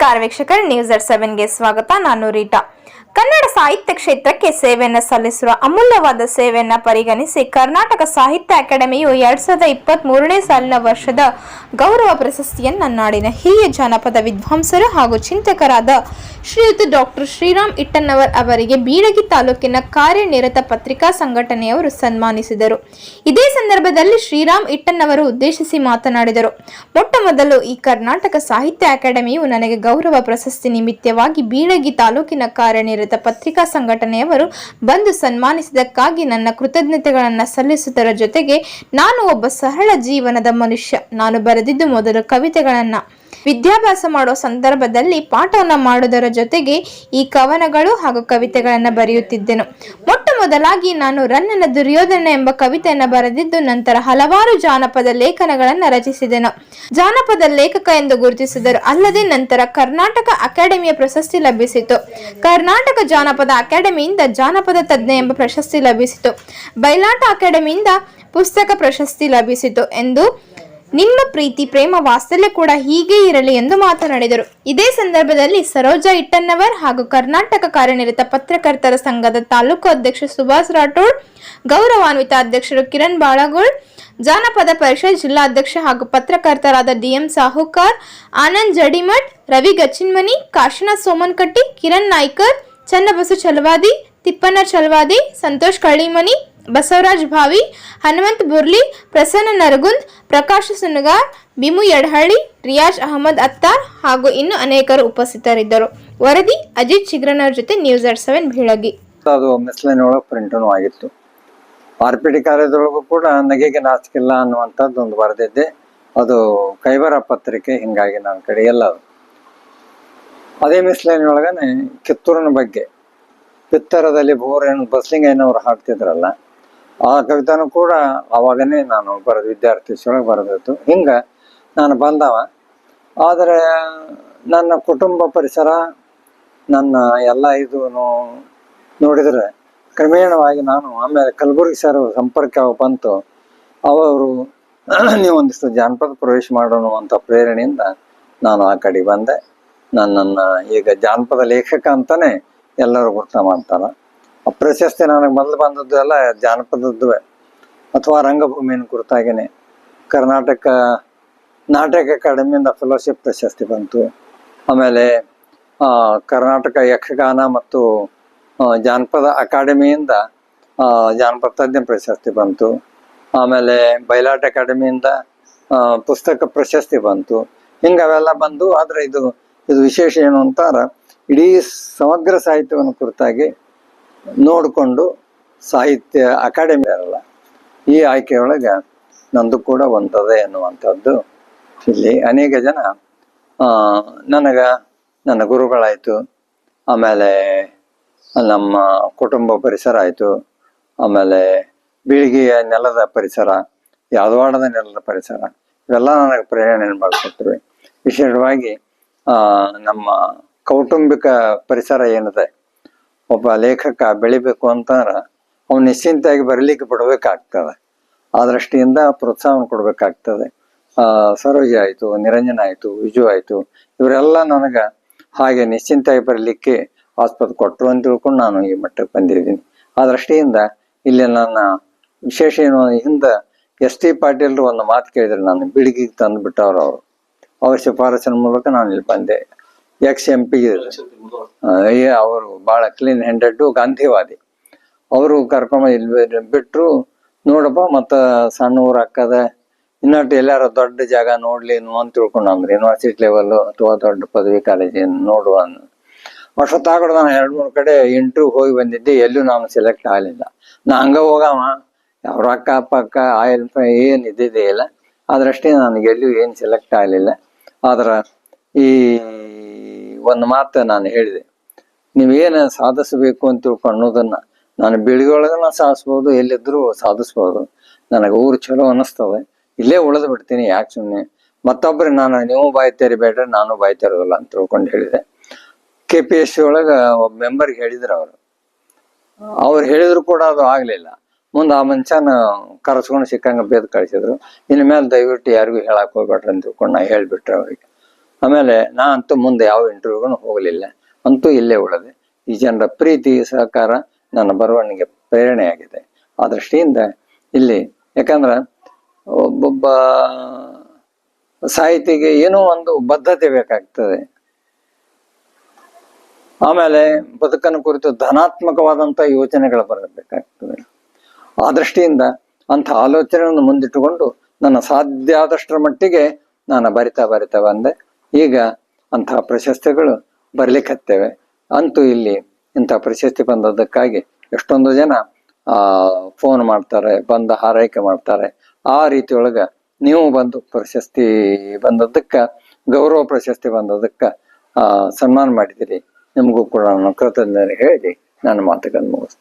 ನಮಸ್ಕಾರ ವೀಕ್ಷಕರೇ, ನ್ಯೂಸ್7ಗೆ ಸ್ವಾಗತ. ನಾನು ರೀಟಾ. ಕನ್ನಡ ಸಾಹಿತ್ಯ ಕ್ಷೇತ್ರಕ್ಕೆ ಸೇವೆಯನ್ನು ಸಲ್ಲಿಸಿರುವ ಅಮೂಲ್ಯವಾದ ಸೇವೆಯನ್ನು ಪರಿಗಣಿಸಿ ಕರ್ನಾಟಕ ಸಾಹಿತ್ಯ ಅಕಾಡೆಮಿಯು 2023ನೇ ಸಾಲಿನ ವರ್ಷದ ಗೌರವ ಪ್ರಶಸ್ತಿಯನ್ನು ನಾಡಿನ ಹಿರಿಯ ಜಾನಪದ ವಿದ್ವಾಂಸರು ಹಾಗೂ ಚಿಂತಕರಾದ ಶ್ರೀಯುತ ಡಾಕ್ಟರ್ ಶ್ರೀರಾಮ್ ಇಟ್ಟಣ್ಣವರ್ ಅವರಿಗೆ ಬೀಳಗಿ ತಾಲೂಕಿನ ಕಾರ್ಯನಿರತ ಪತ್ರಿಕಾ ಸಂಘಟನೆಯವರು ಸನ್ಮಾನಿಸಿದರು. ಇದೇ ಸಂದರ್ಭದಲ್ಲಿ ಶ್ರೀರಾಮ್ ಇಟ್ಟಣ್ಣವರು ಉದ್ದೇಶಿಸಿ ಮಾತನಾಡಿದರು. ಮೊಟ್ಟಮೊದಲು ಈ ಕರ್ನಾಟಕ ಸಾಹಿತ್ಯ ಅಕಾಡೆಮಿಯು ನನಗೆ ಗೌರವ ಪ್ರಶಸ್ತಿ ನಿಮಿತ್ತವಾಗಿ ಬೀಳಗಿ ತಾಲೂಕಿನ ಕಾರ್ಯನಿರತ ಪತ್ರಿಕಾ ಸಂಘಟನೆಯವರು ಬಂದು ಸನ್ಮಾನಿಸಿದಕ್ಕಾಗಿ ನನ್ನ ಕೃತಜ್ಞತೆಗಳನ್ನು ಸಲ್ಲಿಸುವುದರ ಜೊತೆಗೆ ನಾನು ಒಬ್ಬ ಸರಳ ಜೀವನದ ಮನುಷ್ಯ. ನಾನು ಬರೆದಿದ್ದು ಮೊದಲು ಕವಿತೆಗಳನ್ನು ವಿದ್ಯಾಭ್ಯಾಸ ಮಾಡುವ ಸಂದರ್ಭದಲ್ಲಿ ಪಾಠವನ್ನು ಮಾಡುವುದರ ಜೊತೆಗೆ ಈ ಕವನಗಳು ಹಾಗೂ ಕವಿತೆಗಳನ್ನು ಬರೆಯುತ್ತಿದ್ದೆನು. ಮೊಟ್ಟ ಮೊದಲಾಗಿ ನಾನು ರನ್ನನ ದುರ್ಯೋಧನ ಎಂಬ ಕವಿತೆಯನ್ನು ಬರೆದಿದ್ದು ನಂತರ ಹಲವಾರು ಜಾನಪದ ಲೇಖನಗಳನ್ನು ರಚಿಸಿದೆನು. ಜಾನಪದ ಲೇಖಕ ಎಂದು ಗುರುತಿಸಿದರು. ಅಲ್ಲದೆ ನಂತರ ಕರ್ನಾಟಕ ಅಕಾಡೆಮಿಯ ಪ್ರಶಸ್ತಿ ಲಭಿಸಿತು. ಕರ್ನಾಟಕ ಜಾನಪದ ಅಕಾಡೆಮಿಯಿಂದ ಜಾನಪದ ತಜ್ಞ ಎಂಬ ಪ್ರಶಸ್ತಿ ಲಭಿಸಿತು. ಬಯಲಾಟ ಅಕಾಡೆಮಿಯಿಂದ ಪುಸ್ತಕ ಪ್ರಶಸ್ತಿ ಲಭಿಸಿತು ಎಂದು ನಿಮ್ಮ ಪ್ರೀತಿ ಪ್ರೇಮ ವಾತ್ಸಲ್ಯ ಕೂಡ ಹೀಗೆ ಇರಲಿ ಎಂದು ಮಾತನಾಡಿದರು. ಇದೇ ಸಂದರ್ಭದಲ್ಲಿ ಸರೋಜಾ ಇಟ್ಟಣ್ಣವರ್ ಹಾಗೂ ಕರ್ನಾಟಕ ಕಾರ್ಯನಿರತ ಪತ್ರಕರ್ತರ ಸಂಘದ ತಾಲೂಕು ಅಧ್ಯಕ್ಷ ಸುಭಾಷ್ ರಾಠೋಡ್, ಗೌರವಾನ್ವಿತ ಅಧ್ಯಕ್ಷರು ಕಿರಣ್ ಬಾಳಗೋಳ್, ಜಾನಪದ ಪರಿಷತ್ ಜಿಲ್ಲಾಧ್ಯಕ್ಷ ಹಾಗೂ ಪತ್ರಕರ್ತರಾದ ಡಿಎಂ ಸಾಹುಕಾರ್, ಆನಂದ್ ಜಡಿಮಠ್, ರವಿ ಗಚ್ಚಿನ್ಮನಿ, ಕಾಶಿನಾಥ್ ಸೋಮನ್ಕಟ್ಟಿ, ಕಿರಣ್ ನಾಯ್ಕರ್, ಚನ್ನಬಸು ಚಲವಾದಿ, ತಿಪ್ಪಣ್ಣ ಚಲವಾದಿ, ಸಂತೋಷ್ ಕಳ್ಳಿಮನಿ, ಬಸವರಾಜ್ ಭಾವಿ, ಹನುಮಂತ್ ಬುರ್ಲಿ, ಪ್ರಸನ್ನ ನರಗುಂದ್, ಪ್ರಕಾಶ್ ಸುನಗಾರ್, ಬಿಮು ಯಡಹಳ್ಳಿ, ರಿಯಾಜ್ ಅಹಮದ್ ಅತ್ತಾರ್ ಹಾಗೂ ಇನ್ನು ಅನೇಕರು ಉಪಸ್ಥಿತರಿದ್ದರು. ವರದಿ ಅಜಿತ್ ಚಿಗ್ರನವರ ಜೊತೆ ನ್ಯೂಸ್7 ಬೀಳಗಿ. ಅದು ಮಿಸ್ಲೈನ್ ಒಳಗೆ ಪ್ರಿಂಟೂ ಆಗಿತ್ತು. RPT ಕಾರ್ಯದೊಳಗೂ ಕೂಡ ನಗೆಗೆ ನಾಚಿಕಿಲ್ಲ ಅನ್ನುವಂಥದ್ದು ಒಂದು ಬರೆದಿದ್ದೆ. ಅದು ಕೈಬರ ಪತ್ರಿಕೆ. ಹಿಂಗಾಗಿ ನನ್ನ ಕಡೆ ಎಲ್ಲ ಅದೇ ಮಿಸ್ಲೈನ್ ಒಳಗನೆ ಕಿತ್ತೂರಿನ ಬಗ್ಗೆ ಪಿತ್ತರದಲ್ಲಿ ಬೋರೇನು ಬಸ್ಲಿಂಗಯ್ಯನವ್ರು ಹಾಡ್ತಿದ್ರಲ್ಲ, ಆ ಕವಿತಾನು ಕೂಡ ಅವಾಗನೇ ನಾನು ಬರೆದು ವಿದ್ಯಾರ್ಥಿ ಬರೆದಿತ್ತು. ಹಿಂಗೆ ನಾನು ಬಂದವ. ಆದರೆ ನನ್ನ ಕುಟುಂಬ ಪರಿಸರ, ನನ್ನ ಎಲ್ಲ ಇದು ನೋಡಿದರೆ ಕ್ರಮೇಣವಾಗಿ ನಾನು ಆಮೇಲೆ ಕಲಬುರ್ಗಿ ಸರ್ ಸಂಪರ್ಕ ಬಂತು. ಅವರು ನೀವು ಒಂದಿಷ್ಟು ಜಾನಪದ ಪ್ರವೇಶ ಮಾಡೋಣ ಅಂತ ಪ್ರೇರಣೆಯಿಂದ ನಾನು ಆ ಕಡೆ ಬಂದೆ. ನನ್ನನ್ನು ಈಗ ಜಾನಪದ ಲೇಖಕ ಅಂತಾನೆ ಎಲ್ಲರೂ ಗುರ್ತ ಮಾಡ್ತಾರೆ. ಆ ಪ್ರಶಸ್ತಿ ನನಗೆ ಮೊದಲು ಬಂದದ್ದು ಎಲ್ಲ ಜಾನಪದದ್ದುವೆ ಅಥವಾ ರಂಗಭೂಮಿನ ಕುರಿತಾಗೇನೆ. ಕರ್ನಾಟಕ ನಾಟಕ ಅಕಾಡೆಮಿಯಿಂದ ಫೆಲೋಶಿಪ್ ಪ್ರಶಸ್ತಿ ಬಂತು. ಆಮೇಲೆ ಕರ್ನಾಟಕ ಯಕ್ಷಗಾನ ಮತ್ತು ಜಾನಪದ ಅಕಾಡೆಮಿಯಿಂದ ಜಾನಪದ ತಜ್ಞ ಪ್ರಶಸ್ತಿ ಬಂತು. ಆಮೇಲೆ ಬಯಲಾಟ ಅಕಾಡೆಮಿಯಿಂದ ಪುಸ್ತಕ ಪ್ರಶಸ್ತಿ ಬಂತು. ಹಿಂಗೆ ಅವೆಲ್ಲ ಬಂದು. ಆದರೆ ಇದು ವಿಶೇಷ ಏನು ಅಂತಾರ, ಇಡೀ ಸಮಗ್ರ ಸಾಹಿತ್ಯವನ್ನು ಕುರಿತಾಗಿ ನೋಡಿಕೊಂಡು ಸಾಹಿತ್ಯ ಅಕಾಡೆಮಿ ಇರಲ್ಲ, ಈ ಆಯ್ಕೆಯೊಳಗೆ ನಂದು ಕೂಡ ಒಂದದೆ ಎನ್ನುವಂಥದ್ದು. ಇಲ್ಲಿ ಅನೇಕ ಜನ ನನ್ನ ಗುರುಗಳಾಯಿತು, ಆಮೇಲೆ ನಮ್ಮ ಕುಟುಂಬ ಪರಿಸರ ಆಯಿತು, ಆಮೇಲೆ ಬೀಳಿಗೆಯ ನೆಲದ ಪರಿಸರ, ಯಾದವಾಡದ ನೆಲದ ಪರಿಸರ, ಇವೆಲ್ಲ ನನಗೆ ಪ್ರೇರಣೆ ಮಾಡಿಕೊಟ್ರು. ವಿಶೇಷವಾಗಿ ನಮ್ಮ ಕೌಟುಂಬಿಕ ಪರಿಸರ ಏನಿದೆ, ಒಬ್ಬ ಲೇಖಕ ಬೆಳಿಬೇಕು ಅಂತಂದ್ರೆ ಅವ್ನು ನಿಶ್ಚಿಂತಾಗಿ ಬರಲಿಕ್ಕೆ ಬಿಡಬೇಕಾಗ್ತದೆ. ಆ ದೃಷ್ಟಿಯಿಂದ ಪ್ರೋತ್ಸಾಹವನ್ನು ಕೊಡಬೇಕಾಗ್ತದೆ. ಸರೋಜ ಆಯಿತು, ನಿರಂಜನ ಆಯಿತು, ವಿಜು ಆಯಿತು, ಇವರೆಲ್ಲ ನನಗೆ ಹಾಗೆ ನಿಶ್ಚಿಂತಾಗಿ ಬರಲಿಕ್ಕೆ ಆಸ್ಪತ್ರೆ ಕೊಟ್ಟರು ಅಂತ ತಿಳ್ಕೊಂಡು ನಾನು ಈ ಮಟ್ಟಕ್ಕೆ ಬಂದಿದ್ದೀನಿ. ಆ ದೃಷ್ಟಿಯಿಂದ ಇಲ್ಲಿ ನನ್ನ ವಿಶೇಷ ಏನು, ಹಿಂದೆ ST ಪಾಟೀಲ್ರು ಒಂದು ಮಾತು ಕೇಳಿದ್ರು, ನಾನು ಬೀಳಿಗೆಗೆ ತಂದು ಬಿಟ್ಟವ್ರು. ಅವ್ರ ಶಿಫಾರಸಿನ ಮೂಲಕ ನಾನು ಇಲ್ಲಿ ಬಂದೆ. XMP ಅವರು ಭಾಳ ಕ್ಲೀನ್ ಹ್ಯಾಂಡೆಡ್ ಗಾಂಧಿವಾದಿ. ಅವರು ಕರ್ಕೊಂಡು ಇಲ್ಲಿ ಬಿಟ್ಟರು. ನೋಡಪ್ಪ, ಮತ್ತು ಸಣ್ಣ ಊರು ಹಾಕದ ಇನ್ನೊಟ್ಟು ಎಲ್ಲಾರ ದೊಡ್ಡ ಜಾಗ ನೋಡ್ಲೇನು ಅಂತ ತಿಳ್ಕೊಂಡು ಅಂದ್ರೆ ಯೂನಿವರ್ಸಿಟಿ ಲೆವೆಲ್ ಅಥವಾ ದೊಡ್ಡ ಪದವಿ ಕಾಲೇಜ್ ನೋಡುವ. ಅಷ್ಟೊತ್ತಾಗಡ ನಾನು 2-3 ಕಡೆ ಇಂಟರ್ವ್ಯೂ ಹೋಗಿ ಬಂದಿದ್ದೆ, ಎಲ್ಲೂ ನಾನು ಸೆಲೆಕ್ಟ್ ಆಗಲಿಲ್ಲ. ನಾ ಹಂಗ ಹೋಗವ, ಅವ್ರ ಅಕ್ಕ ಪಕ್ಕ ಆಯಿಲ್ ಏನು ಇದ್ದಿದ್ದೇ ಇಲ್ಲ. ಆದ್ರಷ್ಟೇ ನನಗೆ ಎಲ್ಲೂ ಏನು ಸೆಲೆಕ್ಟ್ ಆಗಲಿಲ್ಲ. ಆದ್ರೆ ಈ ಒಂದು ಮಾತು ನಾನು ಹೇಳಿದೆ, ನೀವೇನು ಸಾಧಿಸಬೇಕು ಅಂತ ತಿಳ್ಕೊಂಡು ಅನ್ನೋದನ್ನ ನಾನು ಬೀಳಿಗೆಯೊಳಗನ ಸಾಧಿಸ್ಬೋದು, ಎಲ್ಲಿದ್ರೂ ಸಾಧಿಸ್ಬೋದು. ನನಗೆ ಊರು ಚಲೋ ಅನ್ನಿಸ್ತದೆ, ಇಲ್ಲೇ ಉಳಿದು ಬಿಡ್ತೀನಿ, ಯಾಕೆ ಸುಮ್ಮನೆ ಮತ್ತೊಬ್ಬರು ನೀವು ಬಾಯಿ ತೆರಿಬೇಡ್ರಿ, ನಾನು ಬಾಯಿ ತೆರೋದಿಲ್ಲ ಅಂತ ತಿಳ್ಕೊಂಡು ಹೇಳಿದೆ. KPSC ಒಳಗೆ ಒಬ್ಬ ಮೆಂಬರ್ಗೆ ಹೇಳಿದ್ರು. ಅವ್ರು ಹೇಳಿದ್ರು ಕೂಡ ಅದು ಆಗಲಿಲ್ಲ. ಮುಂದೆ ಆ ಮನುಷ್ಯನ ಕರೆಸ್ಕೊಂಡು ಸಿಕ್ಕಂಗೆ ಬೇದ್ ಕಳಿಸಿದ್ರು. ಇನ್ನು ಮೇಲೆ ದಯವಿಟ್ಟು ಯಾರಿಗೂ ಹೇಳಕ್ ಹೋಗ್ಬೇಡ್ರಿ ಅಂತ ತಿಳ್ಕೊಂಡು ನಾ ಹೇಳ್ಬಿಟ್ರೆ ಅವ್ರಿಗೆ. ಆಮೇಲೆ ನಾ ಅಂತೂ ಮುಂದೆ ಯಾವ ಇಂಟರ್ವ್ಯೂಗೂ ಹೋಗಲಿಲ್ಲ, ಅಂತೂ ಇಲ್ಲೇ ಉಳಿದೆ. ಈ ಜನರ ಪ್ರೀತಿ ಸಹಕಾರ ನನ್ನ ಬರವಣಿಗೆ ಪ್ರೇರಣೆಯಾಗಿದೆ. ಆ ದೃಷ್ಟಿಯಿಂದ ಇಲ್ಲಿ ಯಾಕಂದ್ರೆ ಒಬ್ಬೊಬ್ಬ ಸಾಹಿತಿಗೆ ಏನೋ ಒಂದು ಬದ್ಧತೆ ಬೇಕಾಗ್ತದೆ. ಆಮೇಲೆ ಬದುಕನ್ನು ಕುರಿತು ಧನಾತ್ಮಕವಾದಂಥ ಯೋಚನೆಗಳು ಬರಬೇಕಾಗ್ತದೆ. ಆ ದೃಷ್ಟಿಯಿಂದ ಅಂಥ ಆಲೋಚನೆಯನ್ನು ಮುಂದಿಟ್ಟುಕೊಂಡು ನನ್ನ ಸಾಧ್ಯ ಆದಷ್ಟರ ಮಟ್ಟಿಗೆ ನಾನು ಬರಿತಾ ಬಂದೆ. ಈಗ ಅಂತಹ ಪ್ರಶಸ್ತಿಗಳು ಬರ್ಲಿಕ್ಕತ್ತೇವೆ. ಅಂತೂ ಇಲ್ಲಿ ಇಂಥ ಪ್ರಶಸ್ತಿ ಬಂದದ್ದಕ್ಕಾಗಿ ಎಷ್ಟೊಂದು ಜನ ಫೋನ್ ಮಾಡ್ತಾರೆ, ಬಂದು ಹಾರೈಕೆ ಮಾಡ್ತಾರೆ. ಆ ರೀತಿಯೊಳಗ ನೀವು ಬಂದು ಪ್ರಶಸ್ತಿ ಬಂದದ್ದಕ್ಕೆ, ಗೌರವ ಪ್ರಶಸ್ತಿ ಬಂದದ್ದಕ್ಕೆ ಸನ್ಮಾನ ಮಾಡಿದಿರಿ. ನಿಮಗೂ ಕೂಡ ನಾನು ಕೃತಜ್ಞತೆ ಹೇಳಿ ನನ್ನ ಮಾತುಗಳನ್ನು ಮುಗಿಸ್ತೇನೆ.